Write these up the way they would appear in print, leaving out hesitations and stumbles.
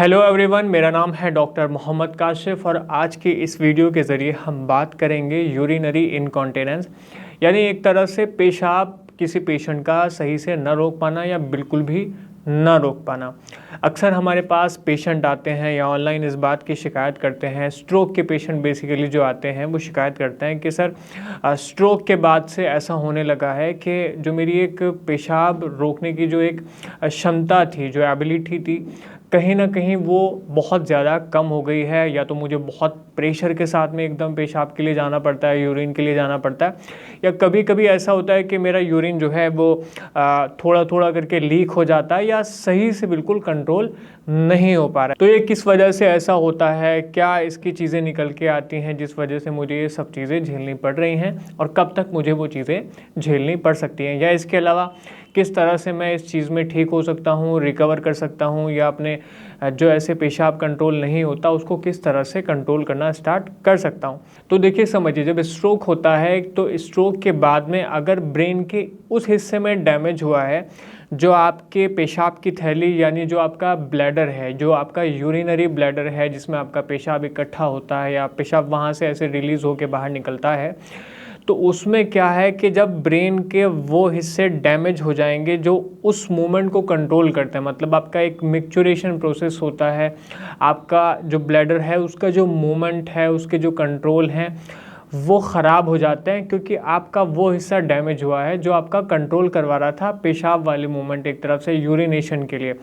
Hello everyone, मेरा नाम है डॉक्टर मोहम्मद काशिफ और आज की इस वीडियो के ज़रिए हम बात करेंगे यूरिनरी इनकॉन्टिनेंस, यानी एक तरह से पेशाब किसी पेशेंट का सही से न रोक पाना या बिल्कुल भी न रोक पाना। अक्सर हमारे पास पेशेंट आते हैं या ऑनलाइन इस बात की शिकायत करते हैं। स्ट्रोक के पेशेंट बेसिकली जो आते हैं वो शिकायत करते हैं कि सर स्ट्रोक के बाद से ऐसा होने लगा है कि जो मेरी एक पेशाब रोकने की जो एक क्षमता थी, जो एबिलिटी थी, कहीं ना कहीं वो बहुत ज़्यादा कम हो गई है। या तो मुझे बहुत प्रेशर के साथ में एकदम पेशाब के लिए जाना पड़ता है, यूरिन के लिए जाना पड़ता है, या कभी कभी ऐसा होता है कि मेरा यूरिन जो है वो थोड़ा थोड़ा करके लीक हो जाता है या सही से बिल्कुल कंट्रोल नहीं हो पा रहा है। तो ये किस वजह से ऐसा होता है, क्या इसकी चीज़ें निकल के आती हैं जिस वजह से मुझे ये सब चीज़ें झेलनी पड़ रही हैं, और कब तक मुझे वो चीज़ें झेलनी पड़ सकती हैं, या इसके अलावा किस तरह से मैं इस चीज़ में ठीक हो सकता हूँ, रिकवर कर सकता हूँ, या अपने जो ऐसे पेशाब कंट्रोल नहीं होता उसको किस तरह से कंट्रोल करना स्टार्ट कर सकता हूँ। तो देखिए, समझिए, जब स्ट्रोक होता है तो स्ट्रोक के बाद में अगर ब्रेन के उस हिस्से में डैमेज हुआ है जो आपके पेशाब की थैली, यानी जो आपका ब्लैडर है, जो आपका यूरिनरी ब्लैडर है जिसमें आपका पेशाब इकट्ठा होता है या पेशाब वहाँ से ऐसे रिलीज़ होकर बाहर निकलता है, तो उसमें क्या है कि जब ब्रेन के वो हिस्से डैमेज हो जाएंगे जो उस मूवमेंट को कंट्रोल करते हैं, मतलब आपका एक मिक्चुरेशन प्रोसेस होता है, आपका जो ब्लैडर है उसका जो मूवमेंट है, उसके जो कंट्रोल हैं वो ख़राब हो जाते हैं, क्योंकि आपका वो हिस्सा डैमेज हुआ है जो आपका कंट्रोल करवा रहा था पेशाब वाले मूवमेंट एक तरफ से यूरिनेशन के लिए।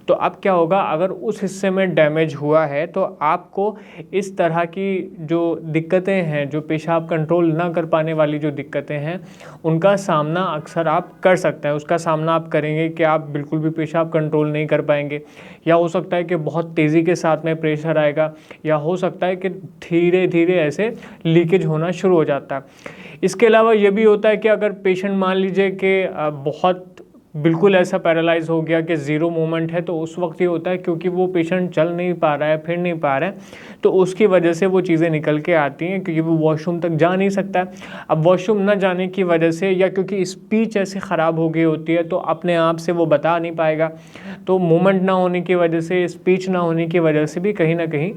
तो अब क्या होगा, अगर उस हिस्से में डैमेज हुआ है तो आपको इस तरह की जो दिक्कतें हैं, जो पेशाब कंट्रोल ना कर पाने वाली जो दिक्कतें हैं, उनका सामना अक्सर आप कर सकते हैं। उसका सामना आप करेंगे कि आप बिल्कुल भी पेशाब कंट्रोल नहीं कर पाएंगे, या हो सकता है कि बहुत तेज़ी के साथ में प्रेशर आएगा, या हो सकता है कि धीरे धीरे ऐसे लीकेज होना शुरू हो जाता है। इसके अलावा ये भी होता है कि अगर पेशेंट मान लीजिए कि बहुत बिल्कुल ऐसा पैरालाइज हो गया कि ज़ीरो मूवमेंट है, तो उस वक्त ये होता है क्योंकि वो पेशेंट चल नहीं पा रहा है, फिर नहीं पा रहा है, तो उसकी वजह से वो चीज़ें निकल के आती हैं, क्योंकि वो वॉशरूम तक जा नहीं सकता है। अब वॉशरूम ना जाने की वजह से, या क्योंकि स्पीच ऐसे ख़राब हो गई होती है तो अपने आप से वो बता नहीं पाएगा, तो मूवमेंट ना होने की वजह से, स्पीच ना होने की वजह से भी कहीं ना कहीं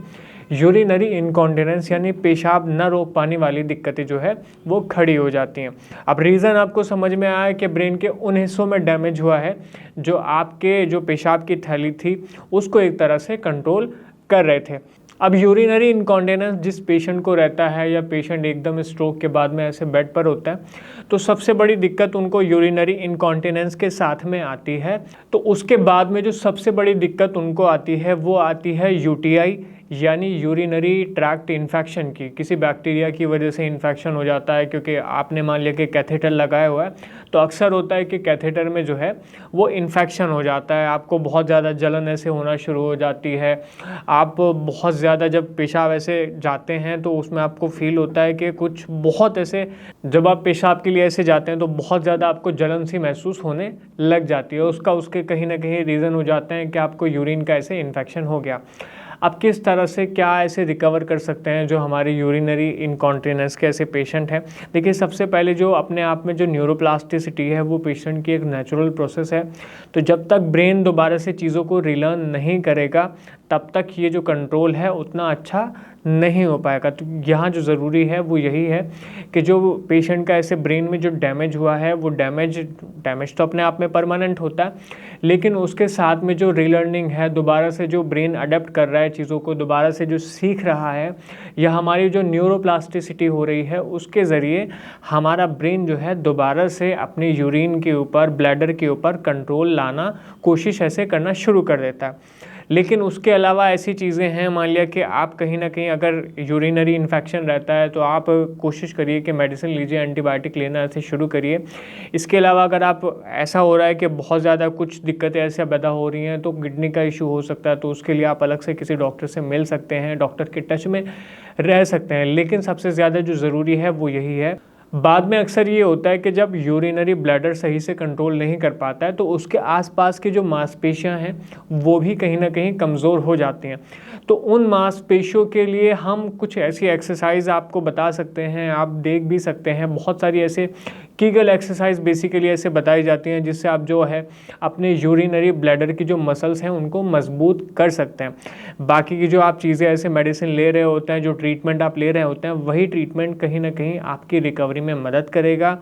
यूरिनरी इनकॉन्टिनेंस यानी पेशाब न रोक पाने वाली दिक्कतें जो है वो खड़ी हो जाती हैं। अब रीज़न आपको समझ में आया कि ब्रेन के उन हिस्सों में डैमेज हुआ है जो आपके जो पेशाब की थैली थी उसको एक तरह से कंट्रोल कर रहे थे। अब यूरिनरी इनकॉन्टिनेंस जिस पेशेंट को रहता है, या पेशेंट एकदम स्ट्रोक के बाद में ऐसे बेड पर होता है, तो सबसे बड़ी दिक्कत उनको यूरिनरी इनकॉन्टिनेंस के साथ में आती है। तो उसके बाद में जो सबसे बड़ी दिक्कत उनको आती है वो आती है यूटीआई, यानी यूरिनरी ट्रैक्ट इन्फेक्शन की। किसी बैक्टीरिया की वजह से इन्फेक्शन हो जाता है, क्योंकि आपने मान लिया कि कैथेटर लगाया हुआ है, तो अक्सर होता है कि कैथेटर में जो है वो इन्फेक्शन हो जाता है, आपको बहुत ज़्यादा जलन ऐसे होना शुरू हो जाती है, आप बहुत ज़्यादा जब पेशाब ऐसे जाते हैं तो उसमें आपको फील होता है कि कुछ बहुत ऐसे, जब आप पेशाब के लिए ऐसे जाते हैं तो बहुत ज़्यादा आपको जलन सी महसूस होने लग जाती है। उसके कहीं ना कहीं रीज़न हो जाते हैं कि आपको यूरिन का ऐसे इन्फेक्शन हो गया। अब किस तरह से क्या ऐसे रिकवर कर सकते हैं जो हमारे यूरिनरी इनकॉन्टिनेंस के ऐसे पेशेंट हैं। देखिए, सबसे पहले जो अपने आप में जो न्यूरोप्लास्टिसिटी है वो पेशेंट की एक नेचुरल प्रोसेस है। तो जब तक ब्रेन दोबारा से चीज़ों को रिलर्न नहीं करेगा तब तक ये जो कंट्रोल है उतना अच्छा नहीं हो पाएगा। तो यहाँ जो ज़रूरी है वो यही है कि जो पेशेंट का ऐसे ब्रेन में जो डैमेज हुआ है वो डैमेज तो अपने आप में परमानेंट होता है, लेकिन उसके साथ में जो रीलर्निंग है, दोबारा से जो ब्रेन अडेप्ट कर रहा है चीज़ों को, दोबारा से जो सीख रहा है, या हमारी जो न्यूरोप्लास्टिसिटी हो रही है उसके ज़रिए हमारा ब्रेन जो है दोबारा से अपनी यूरिन के ऊपर, ब्लैडर के ऊपर कंट्रोल लाना कोशिश ऐसे करना शुरू कर देता है। लेकिन उसके अलावा ऐसी चीज़ें हैं, मान लिया कि आप कहीं ना कहीं अगर यूरिनरी इन्फेक्शन रहता है तो आप कोशिश करिए कि मेडिसिन लीजिए, एंटीबायोटिक लेना ऐसे शुरू करिए। इसके अलावा अगर आप ऐसा हो रहा है कि बहुत ज़्यादा कुछ दिक्कतें ऐसे पैदा हो रही हैं तो किडनी का इशू हो सकता है, तो उसके लिए आप अलग से किसी डॉक्टर से मिल सकते हैं, डॉक्टर के टच में रह सकते हैं। लेकिन सबसे ज़्यादा जो ज़रूरी है वो यही है। बाद में अक्सर ये होता है कि जब यूरिनरी ब्लैडर सही से कंट्रोल नहीं कर पाता है तो उसके आसपास की जो मांसपेशियां हैं वो भी कहीं ना कहीं कमज़ोर हो जाती हैं। तो उन मांसपेशियों के लिए हम कुछ ऐसी एक्सरसाइज आपको बता सकते हैं, आप देख भी सकते हैं। बहुत सारी ऐसे कीगल एक्सरसाइज बेसिकली ऐसे बताई जाती हैं जिससे आप जो है अपने यूरिनरी ब्लैडर की जो मसल्स हैं उनको मजबूत कर सकते हैं। बाकी की जो आप चीज़ें ऐसे मेडिसिन ले रहे होते हैं, जो ट्रीटमेंट आप ले रहे होते हैं, वही ट्रीटमेंट कहीं ना कहीं आपकी रिकवरी में मदद करेगा,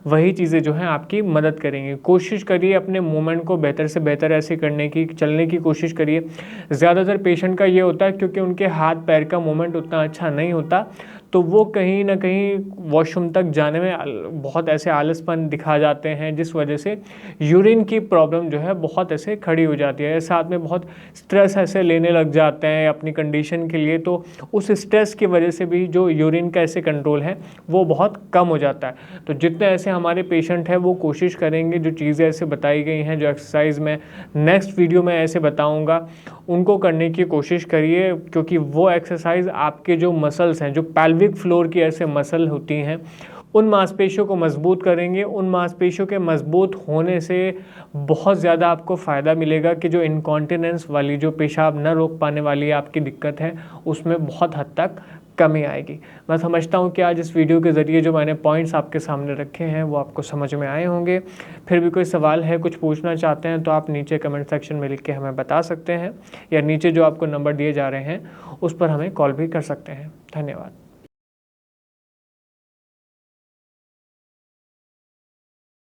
वही चीज़ें जो हैं आपकी मदद करेंगी। कोशिश करिए अपने मूवमेंट को बेहतर से बेहतर ऐसे करने की, चलने की कोशिश करिए। ज़्यादातर पेशेंट का ये होता है क्योंकि उनके हाथ पैर का मूवमेंट उतना अच्छा नहीं होता, तो वो कहीं ना कहीं वॉशरूम तक जाने में बहुत ऐसे आलसपन दिखा जाते हैं, जिस वजह से यूरिन की प्रॉब्लम जो है बहुत ऐसे खड़ी हो जाती है। साथ में बहुत स्ट्रेस ऐसे लेने लग जाते हैं अपनी कंडीशन के लिए, तो उस स्ट्रेस की वजह से भी जो यूरिन का ऐसे कंट्रोल है वो बहुत कम हो जाता है। तो जितने ऐसे हमारे पेशेंट हैं वो कोशिश करेंगे, जो चीज़ें ऐसे बताई गई हैं, जो एक्सरसाइज में नेक्स्ट वीडियो में ऐसे बताऊँगा, उनको करने की कोशिश करिए, क्योंकि वो एक्सरसाइज आपके जो मसल्स हैं, जो पेल्विक फ्लोर की ऐसे मसल होती हैं, उन मांसपेशियों को मजबूत करेंगे। उन मांसपेशियों के मजबूत होने से बहुत ज़्यादा आपको फ़ायदा मिलेगा कि जो इनकॉन्टिनेंस वाली, जो पेशाब न रोक पाने वाली आपकी दिक्कत है, उसमें बहुत हद तक कमी आएगी। मैं समझता हूँ कि आज इस वीडियो के ज़रिए जो मैंने पॉइंट्स आपके सामने रखे हैं वो आपको समझ में आए होंगे। फिर भी कोई सवाल है, कुछ पूछना चाहते हैं, तो आप नीचे कमेंट सेक्शन में लिख के हमें बता सकते हैं, या नीचे जो आपको नंबर दिए जा रहे हैं उस पर हमें कॉल भी कर सकते हैं। धन्यवाद।